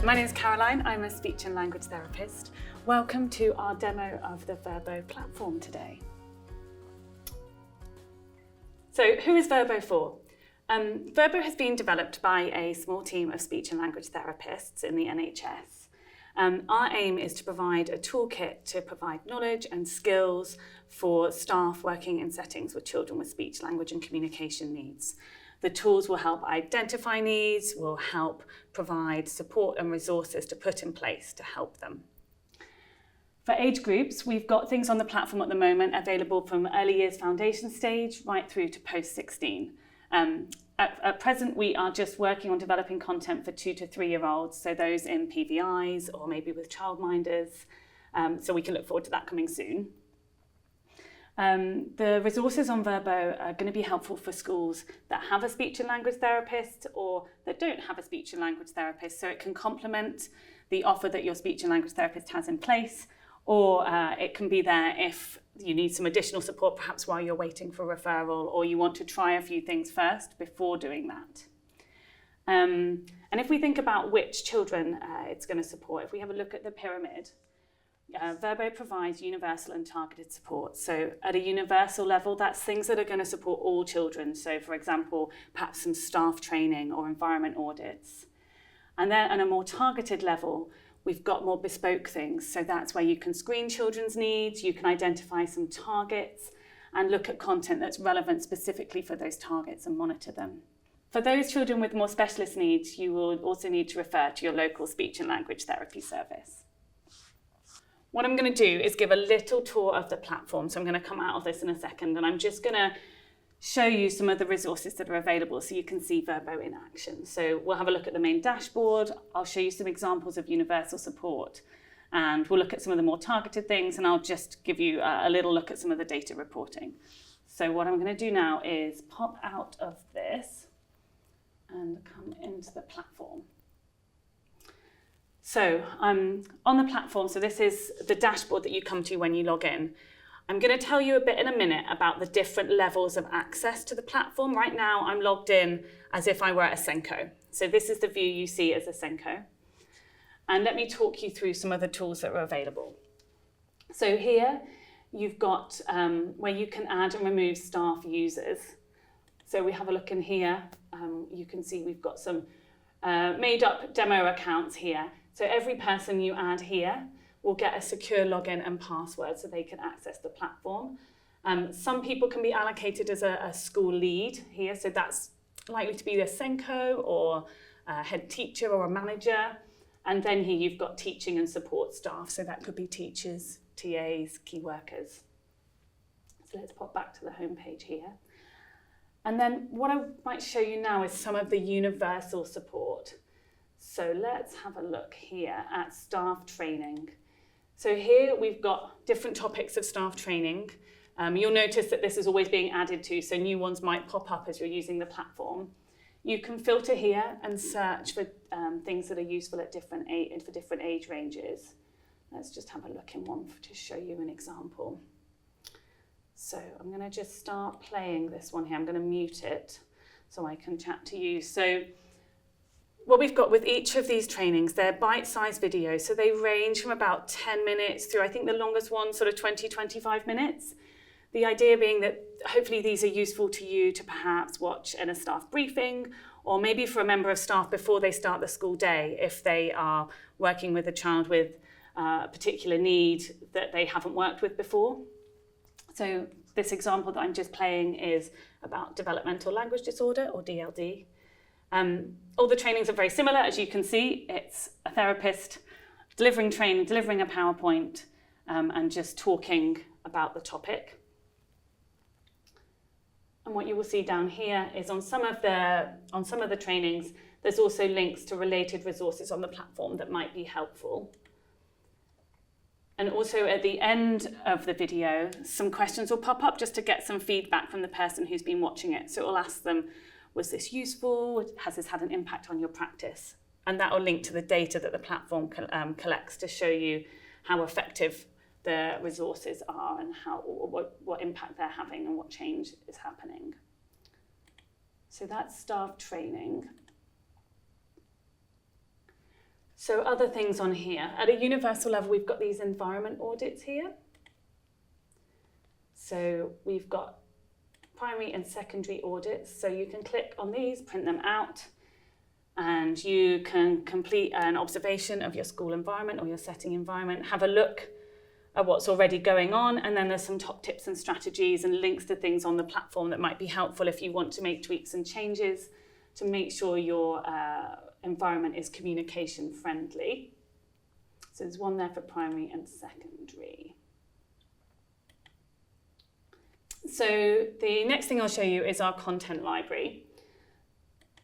My name is Caroline. I'm a speech and language therapist. Welcome to our demo of the Verbo platform today. So who is Verbo for? Verbo has been developed by a small team of speech and language therapists in the NHS. Our aim is to provide a toolkit to provide knowledge and skills for staff working in settings with children with speech, language and communication needs. The tools will help identify needs, will help provide support and resources to put in place to help them. For age groups, we've got things on the platform at the moment available from early years foundation stage right through to post 16. At present, we are just working on developing content for 2 to 3 year olds, so those in PVIs or maybe with childminders, so we can look forward to that coming soon. The resources on Verbo are going to be helpful for schools that have a speech and language therapist or that don't have a speech and language therapist, so it can complement the offer that your speech and language therapist has in place, or it can be there if you need some additional support, perhaps while you're waiting for referral, or you want to try a few things first before doing that. And if we think about which children it's going to support, if we have a look at the pyramid, Verbo provides universal and targeted support. So at a universal level, that's things that are going to support all children. So for example, perhaps some staff training or environment audits. And then at a more targeted level, we've got more bespoke things. So that's where you can screen children's needs, you can identify some targets and look at content that's relevant specifically for those targets and monitor them. For those children with more specialist needs, you will also need to refer to your local speech and language therapy service. What I'm going to do is give a little tour of the platform. So I'm going to come out of this in a second, and I'm just going to show you some of the resources that are available so you can see Verbo in action. So we'll have a look at the main dashboard. I'll show you some examples of universal support, and we'll look at some of the more targeted things, and I'll just give you a little look at some of the data reporting. So what I'm going to do now is pop out of this and come into the platform. So on the platform, so this is the dashboard that you come to when you log in. I'm going to tell you a bit in a minute about the different levels of access to the platform. Right now, I'm logged in as if I were at a Senko. So this is the view you see as a Senko. And let me talk you through some of the tools that are available. So here, you've got where you can add and remove staff users. So we have a look in here. You can see we've got some made up demo accounts here. So every person you add here will get a secure login and password so they can access the platform. Some people can be allocated as a school lead here, so that's likely to be a Senko or a head teacher or a manager. And then here you've got teaching and support staff, so that could be teachers, TAs, key workers. So let's pop back to the home page here. And then what I might show you now is some of the universal support. So let's have a look here at staff training. So here we've got different topics of staff training. You'll notice that this is always being added to, so new ones might pop up as you're using the platform. You can filter here and search for things that are useful at different age ranges. Let's just have a look in one to show you an example. So I'm going to just start playing this one here. I'm going to mute it so I can chat to you. So what we've got with each of these trainings, they're bite-sized videos. So they range from about 10 minutes through, I think the longest one, sort of 20, 25 minutes. The idea being that hopefully these are useful to you to perhaps watch in a staff briefing, or maybe for a member of staff before they start the school day, if they are working with a child with a particular need that they haven't worked with before. So this example that I'm just playing is about developmental language disorder, or DLD. All the trainings are very similar, as you can see. It's a therapist delivering training, delivering a PowerPoint, and just talking about the topic. And what you will see down here is on some of the trainings, there's also links to related resources on the platform that might be helpful. And also at the end of the video, some questions will pop up just to get some feedback from the person who's been watching it. So it will ask them, was this useful? Has this had an impact on your practice? And that will link to the data that the platform collects to show you how effective the resources are and what impact they're having and what change is happening. So that's staff training. So other things on here. At a universal level, we've got these environment audits here. So we've got primary and secondary audits. So you can click on these, print them out, and you can complete an observation of your school environment or your setting environment, have a look at what's already going on, and then there's some top tips and strategies and links to things on the platform that might be helpful if you want to make tweaks and changes to make sure your environment is communication friendly. So there's one there for primary and secondary. So the next thing I'll show you is our content library.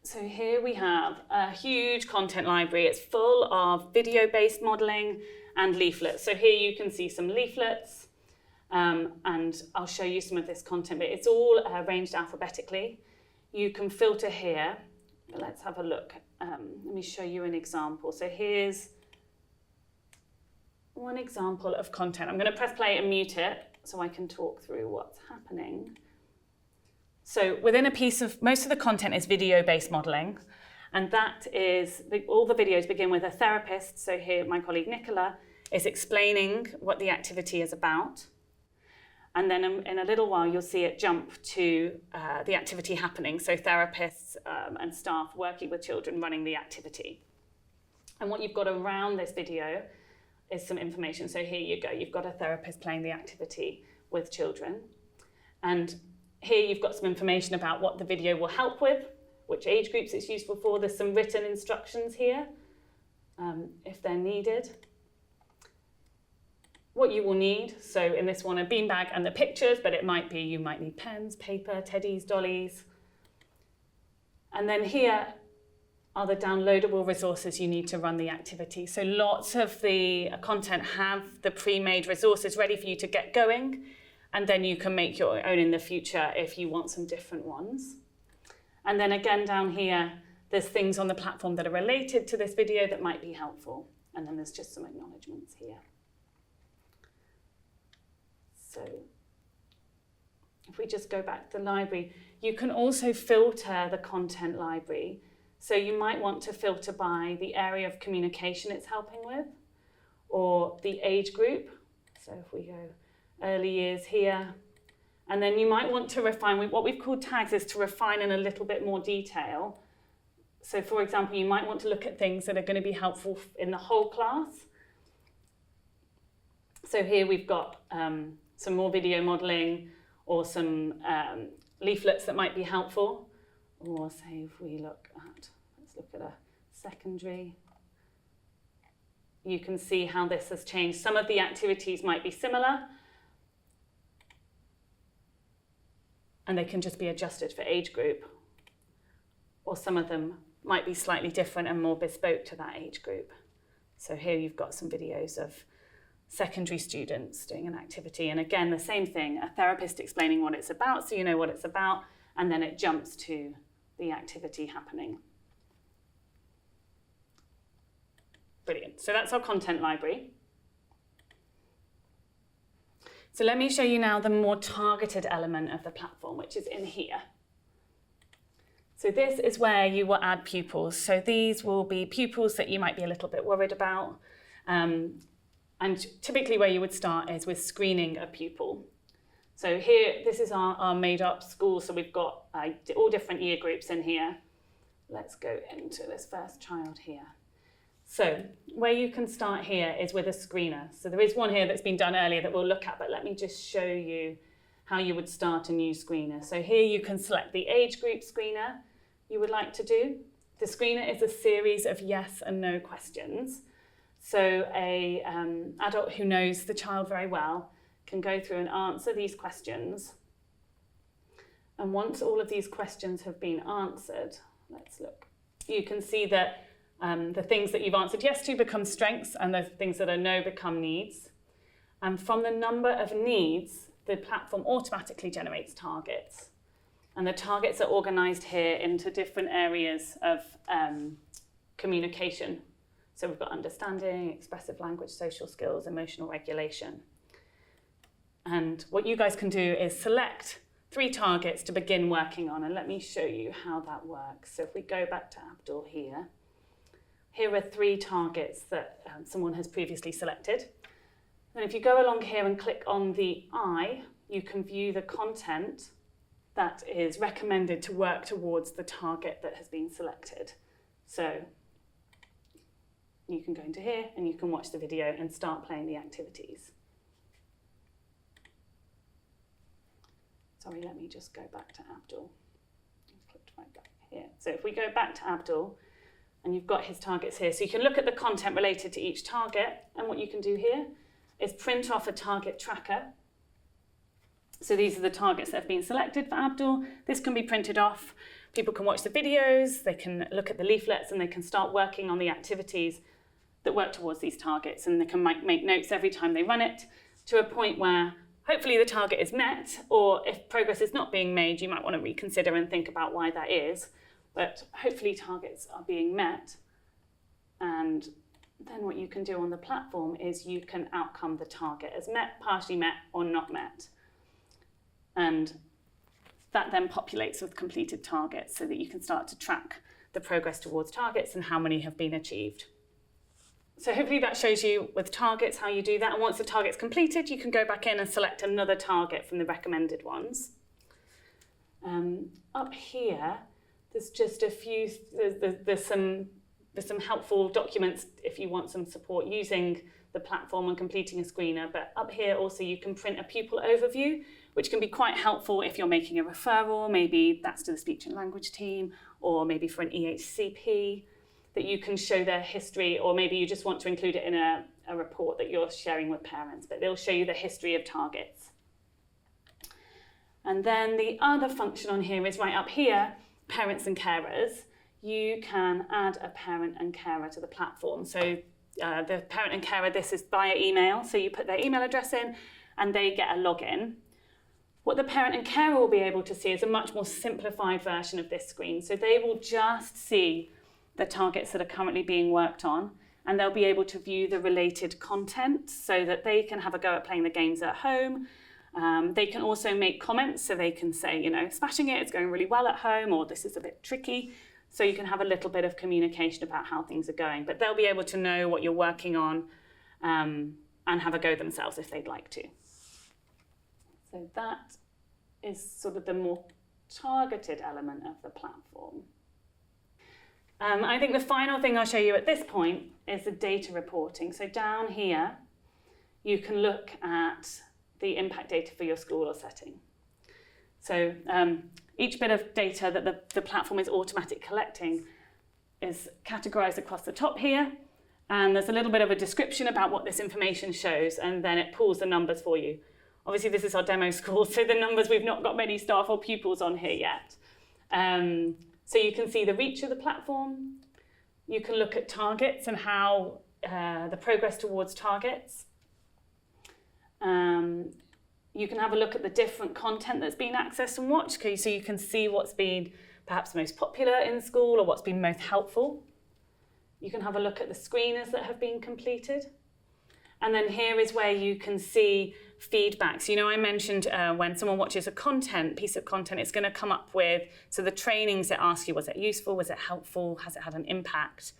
So here we have a huge content library. It's full of video-based modelling and leaflets. So here you can see some leaflets, and I'll show you some of this content, but it's all arranged alphabetically. You can filter here, but let's have a look. Let me show you an example. So here's one example of content. I'm going to press play and mute it so I can talk through what's happening. So within a piece of, most of the content is video-based modelling, and that is, all the videos begin with a therapist. So here my colleague Nicola is explaining what the activity is about. And then in a little while, you'll see it jump to the activity happening. So therapists and staff working with children running the activity. And what you've got around this video is some information. So here you go. You've got a therapist playing the activity with children. And here you've got some information about what the video will help with, which age groups it's useful for. There's some written instructions here if they're needed. What you will need, so in this one, a beanbag and the pictures, but it might be, you might need pens, paper, teddies, dollies. And then here are the downloadable resources you need to run the activity. So lots of the content have the pre-made resources ready for you to get going, and then you can make your own in the future if you want some different ones. And then again down here, there's things on the platform that are related to this video that might be helpful. And then there's just some acknowledgements here. So if we just go back to the library, you can also filter the content library. So you might want to filter by the area of communication it's helping with, or the age group. So if we go early years here, and then you might want to refine, what we've called tags is to refine in a little bit more detail. So for example, you might want to look at things that are going to be helpful in the whole class. So here we've got some more video modelling, or some leaflets that might be helpful. Or say if we look at, let's look at a secondary. You can see how this has changed. Some of the activities might be similar, and they can just be adjusted for age group. Or some of them might be slightly different and more bespoke to that age group. So here you've got some videos of secondary students doing an activity. And again, the same thing, a therapist explaining what it's about, so you know what it's about, and then it jumps to the activity happening. Brilliant. So that's our content library. So let me show you now the more targeted element of the platform, which is in here. So this is where you will add pupils. So these will be pupils that you might be a little bit worried about. And typically where you would start is with screening a pupil. So here, this is our made up school. So we've got all different year groups in here. Let's go into this first child here. So where you can start here is with a screener. So there is one here that's been done earlier that we'll look at, but let me just show you how you would start a new screener. So here you can select the age group screener you would like to do. The screener is a series of yes and no questions. So an adult who knows the child very well can go through and answer these questions. And once all of these questions have been answered, let's look, you can see that the things that you've answered yes to become strengths, and the things that are no become needs. And from the number of needs, the platform automatically generates targets. And the targets are organised here into different areas of communication. So we've got understanding, expressive language, social skills, emotional regulation. And what you guys can do is select 3 targets to begin working on. And let me show you how that works. So if we go back to Abdul here, here are 3 targets that someone has previously selected. And if you go along here and click on the eye, you can view the content that is recommended to work towards the target that has been selected. So you can go into here and you can watch the video and start playing the activities. Sorry, let me just go back to Abdul. I've clicked right back here. So if we go back to Abdul, and you've got his targets here, so you can look at the content related to each target, and what you can do here is print off a target tracker. So these are the targets that have been selected for Abdul. This can be printed off. People can watch the videos, they can look at the leaflets, and they can start working on the activities that work towards these targets, and they can make notes every time they run it to a point where hopefully the target is met, or if progress is not being made, you might want to reconsider and think about why that is. But hopefully targets are being met, and then what you can do on the platform is you can outcome the target as met, partially met, or not met. And that then populates with completed targets so that you can start to track the progress towards targets and how many have been achieved. So hopefully that shows you with targets how you do that. And once the target's completed, you can go back in and select another target from the recommended ones. Up here, there's just a few, there's some helpful documents if you want some support using the platform and completing a screener. But up here also you can print a pupil overview, which can be quite helpful if you're making a referral, maybe that's to the speech and language team, or maybe for an EHCP, that you can show their history, or maybe you just want to include it in a report that you're sharing with parents, but they'll show you the history of targets. And then the other function on here is right up here, parents and carers. You can add a parent and carer to the platform. So the parent and carer, this is via email. So you put their email address in and they get a login. What the parent and carer will be able to see is a much more simplified version of this screen. So they will just see the targets that are currently being worked on, and they'll be able to view the related content so that they can have a go at playing the games at home. They can also make comments, so they can say, you know, smashing it, it's going really well at home, or this is a bit tricky. So you can have a little bit of communication about how things are going, but they'll be able to know what you're working on and have a go themselves if they'd like to. So that is sort of the more targeted element of the platform. I think the final thing I'll show you at this point is the data reporting. So down here, you can look at the impact data for your school or setting. So each bit of data that the platform is automatically collecting is categorized across the top here, and there's a little bit of a description about what this information shows, and then it pulls the numbers for you. Obviously, this is our demo school, so the numbers, we've not got many staff or pupils on here yet. So you can see the reach of the platform. You can look at targets and how the progress towards targets. You can have a look at the different content that's been accessed and watched, so you can see what's been perhaps most popular in school or what's been most helpful. You can have a look at the screeners that have been completed. And then here is where you can see feedback. So, you know, I mentioned when someone watches a piece of content, it's going to come up with, so the trainings that ask you, was it useful, was it helpful, has it had an impact?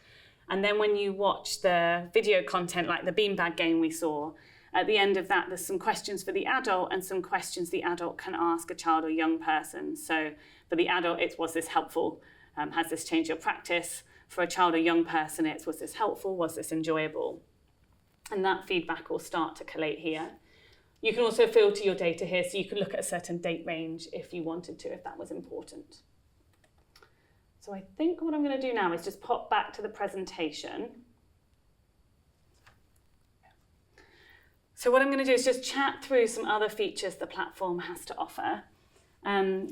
And then when you watch the video content, like the beanbag game we saw, at the end of that, there's some questions for the adult and some questions the adult can ask a child or young person. So for the adult, it's, was this helpful? Has this changed your practice? For a child or young person, it's, was this helpful? Was this enjoyable? And that feedback will start to collate here. You can also filter your data here, so you can look at a certain date range if you wanted to, if that was important. So I think what I'm going to do now is just pop back to the presentation. So what I'm going to do is just chat through some other features the platform has to offer.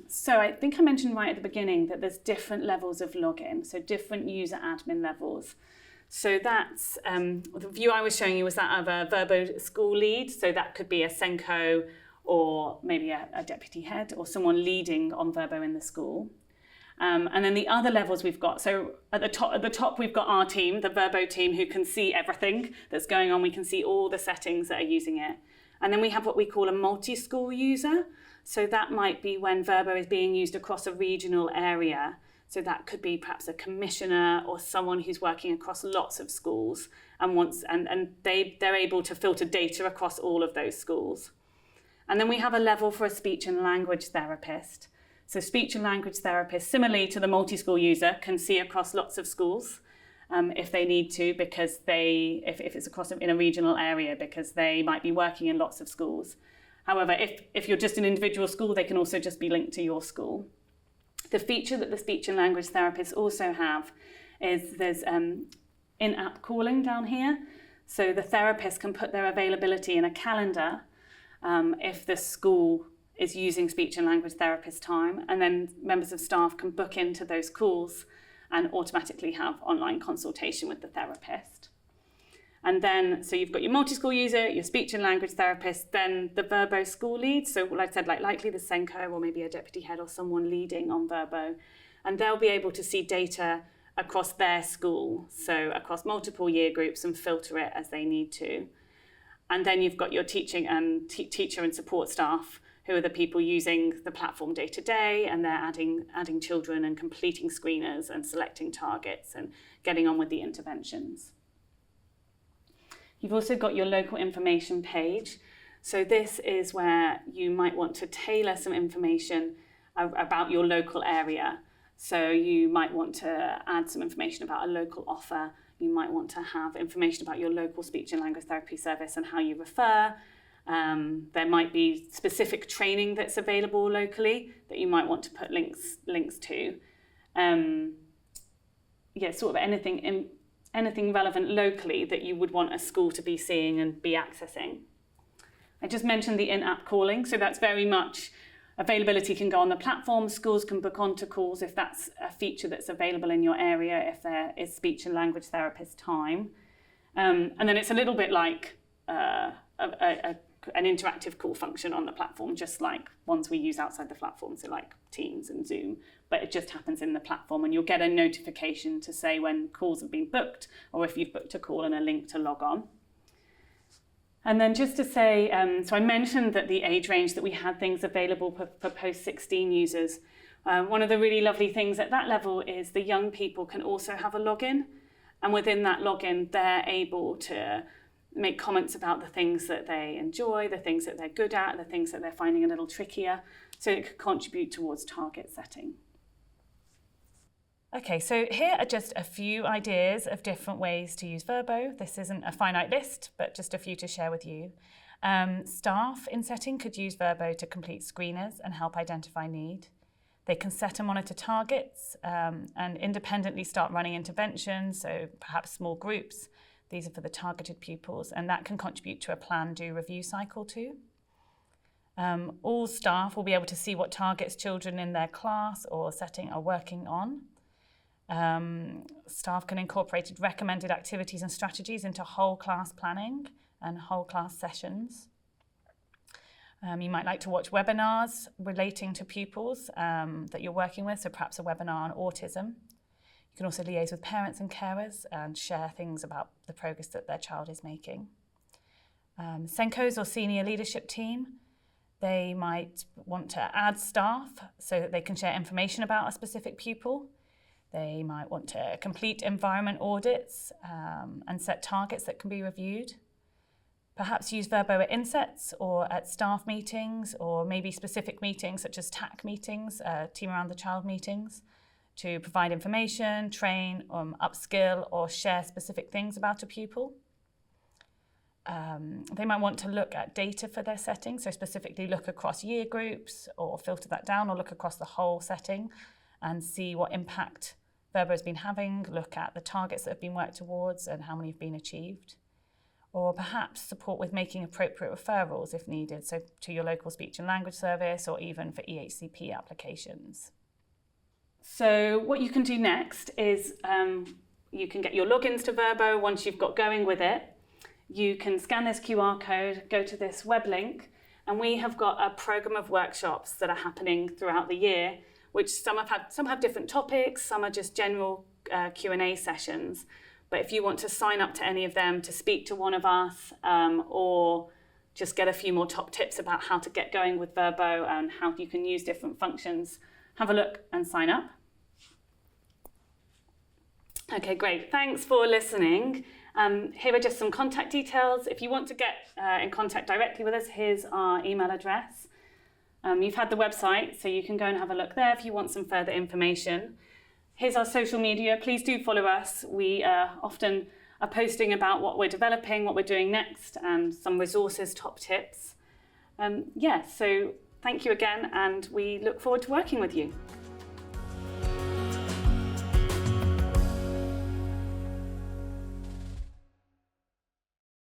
So I think I mentioned right at the beginning that there's different levels of login, so different user admin levels. So that's, the view I was showing you was that of a Verbo school lead. So that could be a Senko or maybe a deputy head or someone leading on Verbo in the school. And then the other levels we've got, so at the top we've got our team, the Verbo team, who can see everything that's going on. We can see all the settings that are using it. And then we have what we call a multi-school user. So that might be when Verbo is being used across a regional area. So that could be perhaps a commissioner or someone who's working across lots of schools and they're able to filter data across all of those schools. And then we have a level for a speech and language therapist. So speech and language therapists, similarly to the multi-school user, can see across lots of schools if they need to, because if it's across in a regional area, because they might be working in lots of schools. However, if you're just an individual school, they can also just be linked to your school. The feature that the speech and language therapists also have is there's in-app calling down here. So the therapist can put their availability in a calendar if the school is using speech and language therapist time, and then members of staff can book into those calls and automatically have online consultation with the therapist. And then, so you've got your multi-school user, your speech and language therapist, then the Verbo school lead. So like I said, likely the Senko or maybe a deputy head or someone leading on Verbo. And they'll be able to see data across their school, so across multiple year groups, and filter it as they need to. And then you've got your teaching and teacher and support staff, who are the people using the platform day to day, and they're adding children and completing screeners and selecting targets and getting on with the interventions. You've also got your local information page. So this is where you might want to tailor some information about your local area. So you might want to add some information about a local offer. You might want to have information about your local speech and language therapy service and how you refer. There might be specific training that's available locally that you might want to put links to. Sort of anything relevant locally that you would want a school to be seeing and be accessing. I just mentioned the in-app calling, so that's very much availability can go on the platform. Schools can book onto calls if that's a feature that's available in your area, if there is speech and language therapist time. And then it's a little bit like an interactive call function on the platform, just like ones we use outside the platform, so like Teams and Zoom, but it just happens in the platform, and you'll get a notification to say when calls have been booked or if you've booked a call and a link to log on. And then just to say, so I mentioned that the age range that we had things available for post-16 users. One of the really lovely things at that level is the young people can also have a login, and within that login they're able to make comments about the things that they enjoy, the things that they're good at, the things that they're finding a little trickier, so it could contribute towards target setting. Okay, so here are just a few ideas of different ways to use Verbo. This isn't a finite list, but just a few to share with you. Staff in setting could use Verbo to complete screeners and help identify need. They can set and monitor targets and independently start running interventions, so perhaps small groups. These are for the targeted pupils, and that can contribute to a plan, do, review cycle too. All staff will be able to see what targets children in their class or setting are working on. Staff can incorporate recommended activities and strategies into whole class planning and whole class sessions. You might like to watch webinars relating to pupils that you're working with, so perhaps a webinar on autism. You can also liaise with parents and carers and share things about the progress that their child is making. Senkos or senior leadership team, they might want to add staff so that they can share information about a specific pupil. They might want to complete environment audits and set targets that can be reviewed. Perhaps use Verbo at insets or at staff meetings, or maybe specific meetings such as TAC meetings, team around the child meetings, to provide information, train, upskill, or share specific things about a pupil. They might want to look at data for their setting, so specifically look across year groups or filter that down, or look across the whole setting and see what impact Verbo has been having, look at the targets that have been worked towards and how many have been achieved. Or perhaps support with making appropriate referrals if needed, so to your local speech and language service or even for EHCP applications. So what you can do next is you can get your logins to Verbo. Once you've got going with it, you can scan this QR code, go to this web link, and we have got a program of workshops that are happening throughout the year, which some have different topics, some are just general Q&A sessions. But if you want to sign up to any of them to speak to one of us, or just get a few more top tips about how to get going with Verbo and how you can use different functions, have a look and sign up. Okay, great. Thanks for listening. Here are just some contact details. If you want to get in contact directly with us, here's our email address. You've had the website, so you can go and have a look there if you want some further information. Here's our social media. Please do follow us. We often are posting about what we're developing, what we're doing next, and some resources, top tips. So thank you again, and we look forward to working with you.